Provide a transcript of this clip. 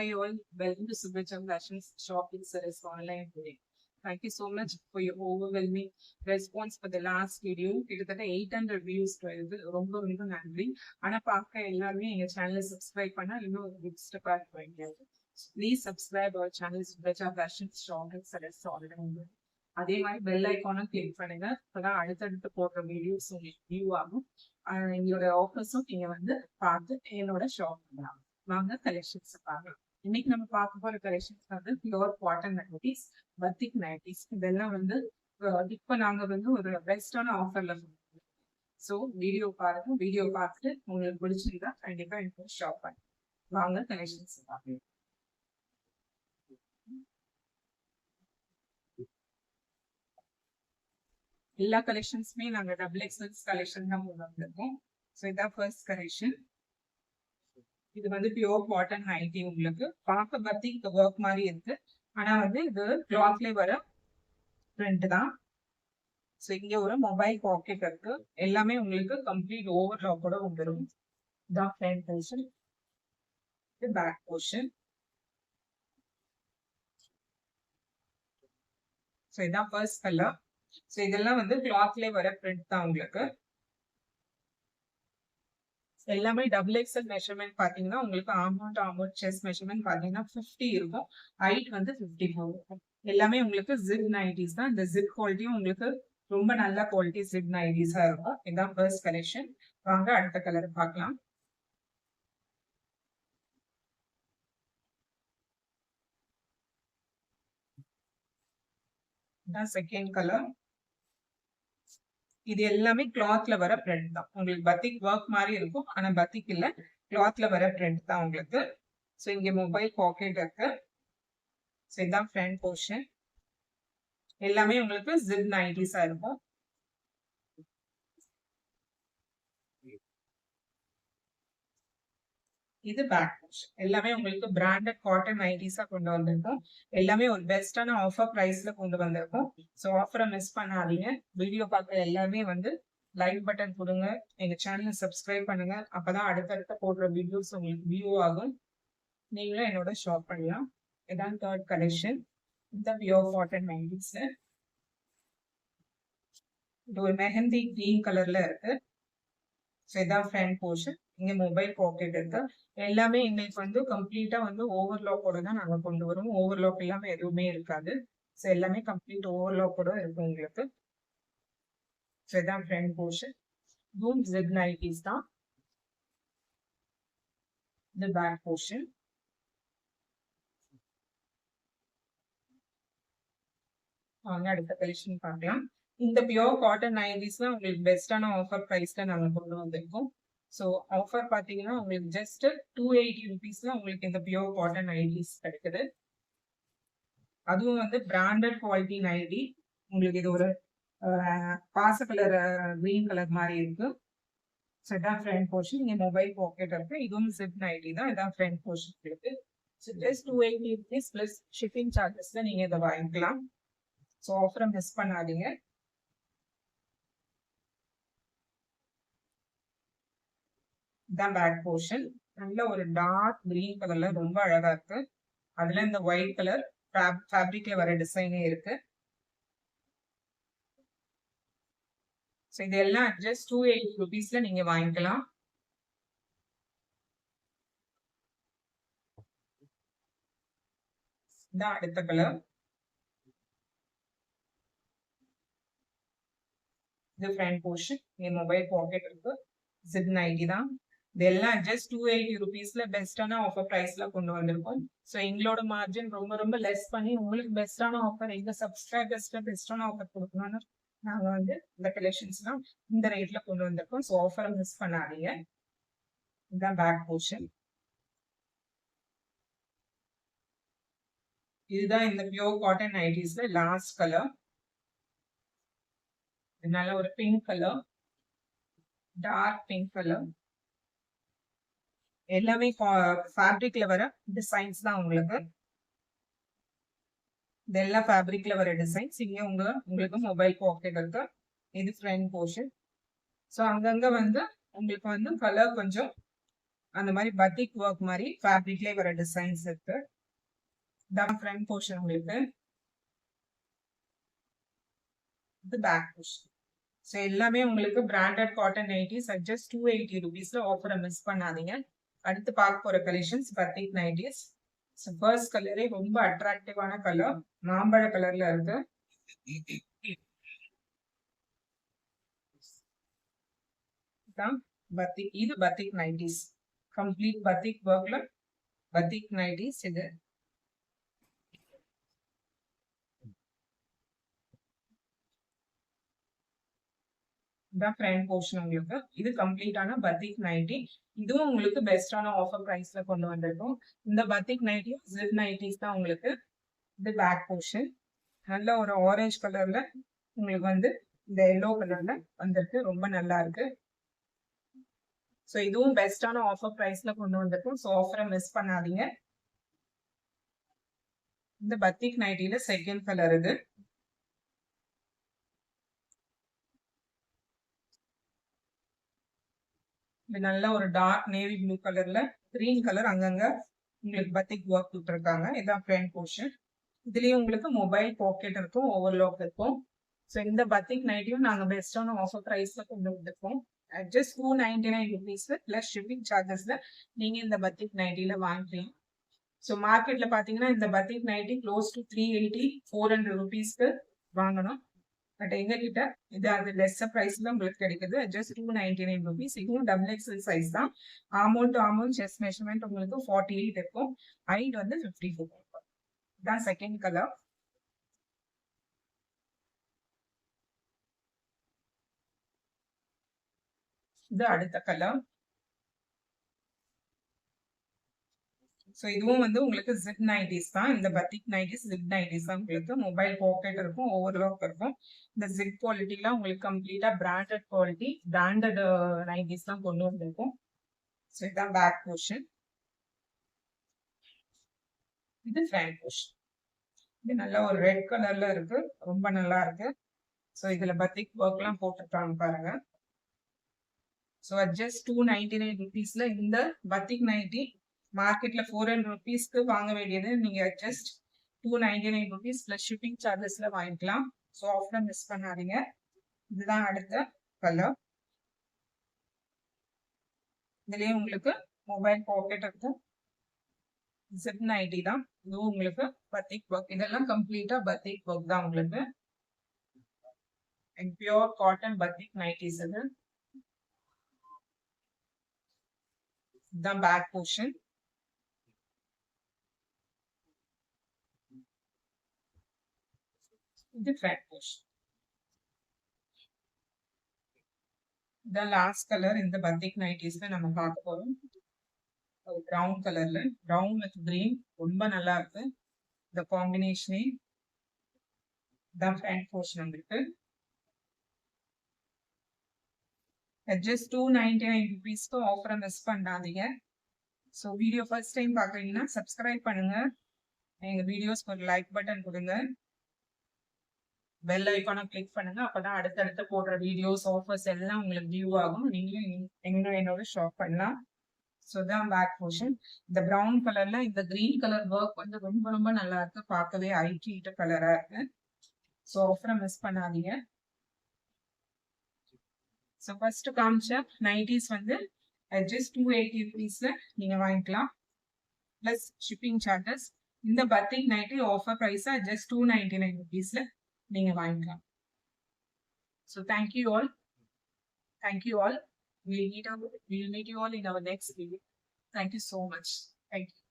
Hi all, welcome to Subhacham Fashions Shopping Service online today. Thank you so much for your overwhelming response for the last video. கிட்டத்தட்ட 800 views வருது. ரொம்ப ரொம்ப நன்றி. ஆனா பார்க்க எல்லாருமே எங்க சேனலை சப்ஸ்கிரைப் பண்ணா இன்னும் ஒரு குட் ஸ்டெப்பா இருப்பீங்க. Please subscribe our channel Subhacham Fashions Shopping Service online. அதே மாதிரி பெல் ஐக்கானும் கிளிக் பண்ணுங்க. அப்பதான் அடுத்தடுத்து போடுற வீடியோஸ் உங்களுக்கு வியூ ஆகும். எங்களோட ஆஃபர்ஸும் நீங்க வந்து பார்த்து என்னோட ஷாப் பண்ணலாம். வாங்க கலெக்ஷன்ஸ் பார்க்கலாம். இன்னைக்கு நம்ம பார்க்க போற கலெக்ஷன்ஸ் வந்து பியூர் காட்டன் நைட்டிஸ், பத்திக் நைட்டிஸ். இதெல்லாம் வந்து இப்ப நாங்க வந்து ஒரு பெஸ்டான ஆஃபர்ல கொடுக்குறோம். ஸோ வீடியோ பாருங்க. வீடியோ பார்த்துட்டு உங்களுக்கு பிடிச்சிருந்தா கண்டிப்பா எனக்கு ஷாப் பண்ணுங்க. வாங்க கலெக்ஷன்ஸ் பார்க்கலாம். எல்லா கலெக்ஷன்ஸுமே நாங்க டபுள் எக்ஸல் கலெக்ஷன் தான் வந்திருக்கோம். ஸோ இதான் ஃபர்ஸ்ட் கலெக்ஷன். இது வந்து பியூர் காட்டன் நைட்டி. உங்களுக்கு பார்க்க பத்திக் ஒர்க் மாதிரி இருக்கு. ஆனா வந்து இது கிளாத்ல வர பிரிண்ட் தான். ஸோ இங்க ஒரு மொபைல் பாக்கெட் இருக்கு. எல்லாமே உங்களுக்கு கம்ப்ளீட் ஓவர்லாக் கூட வந்துடும். இதான் ஃப்ரண்ட் போர்ஷன், இது பேக் போர்ஷன். ஸோ இதான் ஃபர்ஸ்ட் கலர். ஸோ இதெல்லாம் வந்து கிளாத்ல வர பிரிண்ட் தான். உங்களுக்கு எல்லாமே டபுள் எக்ஸல் மெஷர்மெண்ட் பாத்தீங்கன்னா உங்களுக்கு ஆமௌண்ட் செஸ்ட் மெஷர்மெண்ட் பாத்தீங்கன்னா 50 இருக்கும். ஹைட் வந்து 54 இருக்கும். எல்லாமே உங்களுக்கு ஜிப் நைட்டிஸ் தான். இந்த ஜிப் குவாலிட்டியும் உங்களுக்கு ரொம்ப நல்ல குவாலிட்டி ஜிப் நைட்டிஸா இருக்கும். இதான் ஃபர்ஸ்ட் கலெக்ஷன். வாங்க அடுத்த கலர் பார்க்கலாம். இதான் செகண்ட் கலர். இது எல்லாமே கிளாத்ல வர பிரிண்ட் தான். உங்களுக்கு பத்திக் ஒர்க் மாதிரி இருக்கும். ஆனா பத்திக் இல்ல, கிளாத்ல வர பிரிண்ட் தான் உங்களுக்கு. ஸோ இங்க மொபைல் பாக்கெட் இருக்கு. ஸோ இதான் ஃப்ரண்ட் போர்ஷன். எல்லாமே உங்களுக்கு ஜிப் நைட்டிஸா இருக்கும். இது பேக் போர்ஷன். எல்லாமே உங்களுக்கு பிராண்டட் காட்டன் நைட்டிஸா கொண்டு வந்திருக்கோம். எல்லாமே ஒரு பெஸ்டான ஆஃபர் பிரைஸ்ல கொண்டு வந்திருக்கோம். ஸோ ஆஃபரை மிஸ் பண்ணாதீங்க. வீடியோ பார்க்குற எல்லாமே வந்து லைக் பட்டன் கொடுங்க. எங்க சேனலை சப்ஸ்கிரைப் பண்ணுங்க. அப்பதான் அடுத்தடுத்த போடுற வீடியோஸ் உங்களுக்கு வியூ ஆகும். நீங்களும் என்னோட ஷாப் பண்ணலாம். இதான் தேர்ட் கலெக்ஷன். இந்த பியூர் காட்டன் நைட்டிஸ். இது ஒரு மெஹந்தி கிரீன் கலர்ல இருக்கு. ஸோ இதான் ஃப்ரண்ட் போர்ஷன். இங்க மொபைல் பாக்கெட் இருக்கு. எல்லாமே இன்னைக்கு வந்து கம்ப்ளீட்டா வந்து ஓவர்லாக்கோட தான் நாங்க கொண்டு வரோம். ஓவர்லாக் இல்லாம எதுவுமே இருக்காது. ஸோ எல்லாமே கம்ப்ளீட் ஓவர்லாக்கோட இருக்கும் உங்களுக்கு. ஸோ இதான் ஃப்ரண்ட் போர்ஷன். இதுவும் ஜிப் நைட்டிஸ் தான். இது பேக் போர்ஷன். வாங்க அடுத்த கலெக்ஷன் பார்க்கலாம். இந்த பியூர் காட்டன் நைட்டிஸ்ல உங்களுக்கு பெஸ்டான ஆஃபர் பிரைஸ்ல நாங்க கொண்டு வந்திருக்கோம். ஸோ ஆஃபர் பார்த்தீங்கன்னா உங்களுக்கு ஜஸ்ட் 280 ருபீஸ்ல உங்களுக்கு இந்த பியூர் காட்டன் நைட்டிஸ் கிடைக்குது. அதுவும் வந்து பிராண்டட் குவாலிட்டி நைட்டி. உங்களுக்கு இது ஒரு பாச கலர் கிரீன் கலர் மாதிரி இருக்கு. ஸோ இதான் ஃப்ரண்ட் போர்ஷன். இங்கே மொபைல் பாக்கெட் இருக்கு. இதுவும் ஜிப் நைட்டி தான். இதான் ஃப்ரண்ட் போர்ஷன் இருக்கு. So just 280 rupees plus shipping சார்ஜஸ்ல நீங்க இதை வாங்கிக்கலாம். ஸோ ஆஃபரை மிஸ் பண்ணாதீங்க. இதான் பேக் போர்ஷன். நல்ல ஒரு டார்க் கிரீன் கலர்ல ரொம்ப அழகா இருக்கு. அதுல இந்த ஒயிட் கலர் ஃபேப்ரிக்ல வர டிசைனே இருக்கு. ஸோ இதெல்லாம் ஜஸ்ட் 280 ருபீஸ்ல நீங்க வாங்கிக்கலாம். இதான் அடுத்த கலர். இது ஃப்ரண்ட் போர்ஷன். இங்க மொபைல் பாக்கெட் இருக்கு. ஜிப் நைட்டி தான். இதெல்லாம் ஜஸ்ட் 280 ருபீஸ்ல பெஸ்டான ஆஃபர் பிரைஸ்ல கொண்டு வந்திருக்கோம். ஸோ எங்களோட மார்ஜின் ரொம்ப ரொம்ப லெஸ் பண்ணி உங்களுக்கு பெஸ்டான ஆஃபர், எங்க சப்ஸ்கிரைபர்ஸ்ல பெஸ்டான ஆஃபர் கொடுக்கணும்னு நாங்க வந்து இந்த கலெக்ஷன்ஸ்லாம் இந்த ரேட்ல கொண்டு வந்திருக்கோம். ஸோ ஆஃபரை மிஸ் பண்ணாதீங்க. இதுதான் பேக் போர்ஷன். இதுதான் இந்த பியூர் காட்டன் நைட்டிஸ்ல லாஸ்ட் கலர். இதனால ஒரு pink colour, dark pink colour. எல்லாமே ஃபேப்ரிக்ல வர டிசைன்ஸ் தான் உங்களுக்கு. இதெல்லாம் ஃபேப்ரிக்ல வர டிசைன்ஸ். இங்க உங்களுக்கு மொபைல் பாக்கெட் இருக்கு. இது ஃப்ரண்ட் போர்ஷன். ஸோ அங்கங்க வந்து உங்களுக்கு வந்து கலர் கொஞ்சம் அந்த மாதிரி பத்திக் ஒர்க் மாதிரி ஃபேப்ரிக்லேயே வர டிசைன்ஸ் இருக்கு. இதான் ஃப்ரண்ட் போர்ஷன் உங்களுக்கு. இது பேக் போர்ஷன். ஸோ எல்லாமே உங்களுக்கு branded cotton nighties at just 280 rupeesல ஆஃபரை மிஸ் பண்ணாதீங்க. அடுத்து பார்க்க போற collections batik nighties. So first கலரே ரொம்ப அட்ராக்டிவான கலர், மாம்பழ கலர்ல இருக்கு. பத்திக், இது பத்திக் நைட்டிஸ், கம்ப்ளீட் பத்திக் ஒர்க்ல பத்திக் நைட்டிஸ். இது இதான் ஃப்ரண்ட் போர்ஷன் உங்களுக்கு. இது கம்ப்ளீட்டான பத்திக் நைட்டி. இதுவும் உங்களுக்கு பெஸ்டான ஆஃபர் பிரைஸ்ல கொண்டு வந்திருக்கும். இந்த பத்திக் நைட்டி ஜிப் நைட்டிஸ் தான் உங்களுக்கு. இது பேக் போர்ஷன் நல்ல ஒரு ஆரஞ்சு கலர்ல உங்களுக்கு வந்து இந்த எல்லோ கலர்ல வந்திருக்கு. ரொம்ப நல்லா இருக்கு. ஸோ இதுவும் பெஸ்டான ஆஃபர் பிரைஸ்ல கொண்டு வந்திருக்கும். ஸோ ஆஃபரை மிஸ் பண்ணாதீங்க. இந்த பத்திக் நைட்டில செகண்ட் கலர் இது. இது நல்ல ஒரு டார்க் நேவி ப்ளூ கலர்ல கிரீன் கலர் அங்கங்க உங்களுக்கு பத்திக் ஒர்க் கொடுத்துருக்காங்க. இதான் ஃப்ரண்ட் போர்ஷன். இதுலயும் உங்களுக்கு மொபைல் பாக்கெட் இருக்கும், ஓவர்லாக் இருக்கும். ஸோ இந்த பத்திக் நைட்டியும் நாங்கள் பெஸ்டான ஆஃபர் ப்ரைஸ்ல கொண்டு வந்திருக்கோம். ஜஸ்ட் 299 rupeesல பிளஸ் ஷிப்பிங் சார்ஜஸ்ல நீங்க இந்த பத்திக் நைட்டில வாங்கிக்கலாம். ஸோ மார்க்கெட்ல பாத்தீங்கன்னா இந்த பத்திக் நைட்டி க்ளோஸ் டு 380 400 rupeesக்கு வாங்கணும். பட் எங்க கிட்ட இது அது லெஸ்ஸர் பிரைஸ்ல உங்களுக்கு கிடைக்குது. Just 299 rupees. இதுவும் டபுள் எக்ஸ்எல் சைஸ் தான். Arm to arm chest measurement உங்களுக்கு 48 இருக்கும். ஹைட் வந்து 54. தான் செகண்ட் கலர். இது அடுத்த கலர். ஸோ இதுவும் வந்து உங்களுக்கு ஜிப் நைட்டிஸ் தான். இந்த பத்திக் நைட்டிஸ் ஜிப் நைட்டிஸ் தான். உங்களுக்கு மொபைல் பாக்கெட் இருக்கும், ஓவர்லாக் இருக்கும். இந்த ஜிப் குவாலிட்டிலாம் உங்களுக்கு கம்ப்ளீட்டா பிராண்டட் குவாலிட்டி, பிராண்டட் நைட்டிஸ் தான் கொண்டு வந்திருக்கும். ஸோ இதுதான் பேக் போர்ஷன். இது ஃப்ரண்ட் போர்ஷன். இது நல்ல ஒரு ரெட் கலர்ல இருக்கு, ரொம்ப நல்லா இருக்கு. ஸோ இதுல பத்திக் ஒர்க்லாம் போட்டுருக்காங்க பாருங்க. ஸோ ஜஸ்ட் 299 rupeesல இந்த பத்திக் நைட்டி மார்க்கெட்ல 400 rupeesக்கு வாங்க வேண்டியது நீங்க ஜஸ்ட் 299 rupees பிளஸ் ஷிப்பிங் சார்ஜஸ்ல வாங்கிக்கலாம். ஸோ ஆஃபர் மிஸ் பண்ணாதீங்க. இதுதான் அடுத்த கலர். இதுலயே உங்களுக்கு மொபைல் பாக்கெட் இருக்கு. ஜிப் நைட்டி தான். இதுவும் உங்களுக்கு பத்திக் ஒர்க். இதெல்லாம் கம்ப்ளீட்டா பத்திக் ஒர்க் தான் உங்களுக்கு. பியூர் காட்டன் பத்திக் நைட்டிஸ் இது. இதுதான் பேக் போர்ஷன். இது ஃப்ரண்ட் போர்ஷன். இதான் லாஸ்ட் கலர். இந்த பத்திக் நைட்டிஸ்ல நம்ம பார்க்க போறோம். ப்ரௌன் கலர்ல, ப்ரௌன் வித் கிரீன் ரொம்ப நல்லா இருக்கு இந்த காம்பினேஷனே. இதான் ஃப்ரண்ட் போர்ஷன் உங்களுக்கு. ஜஸ்ட் 299 rupeesக்கு ஆஃபரை மிஸ் பண்ணாதீங்க. ஸோ வீடியோ ஃபர்ஸ்ட் டைம் பார்க்குறீங்கன்னா சப்ஸ்கிரைப் பண்ணுங்க. எங்க வீடியோஸ்க்கு ஒரு லைக் பட்டன் கொடுங்க. பெல் ஐக்கானை கிளிக் பண்ணுங்க. அப்பதான் அடுத்தடுத்து போடுற வீடியோஸ் ஆஃபர்ஸ் எல்லாம் உங்களுக்கு வியூ ஆகும். நீங்களும் என்னோட ஷாப் பண்ணலாம். ஸோ தான் பேக் போர்ஷன். இந்த ப்ரௌன் கலர்ல இந்த கிரீன் கலர் ஒர்க் வந்து ரொம்ப ரொம்ப நல்லா இருக்கு. பார்க்கவே ஹைட் கலரா இருக்கு. ஸோ ஆஃபரை மிஸ் பண்ணாதீங்க. ஸோ ஃபர்ஸ்ட் காமிச்ச நைட்டிஸ் வந்து ஜஸ்ட் 280 rupeesல நீங்க வாங்கிக்கலாம் பிளஸ் ஷிப்பிங் சார்ஜஸ். இந்த பத்திக் நைட்டி ஆஃபர் ப்ரைஸா ஜஸ்ட் 299 rupeesல நீங்க வாங்கிக்கலாம். So thank you all. We'll meet you all in our next video. Thank you so much. Thank you.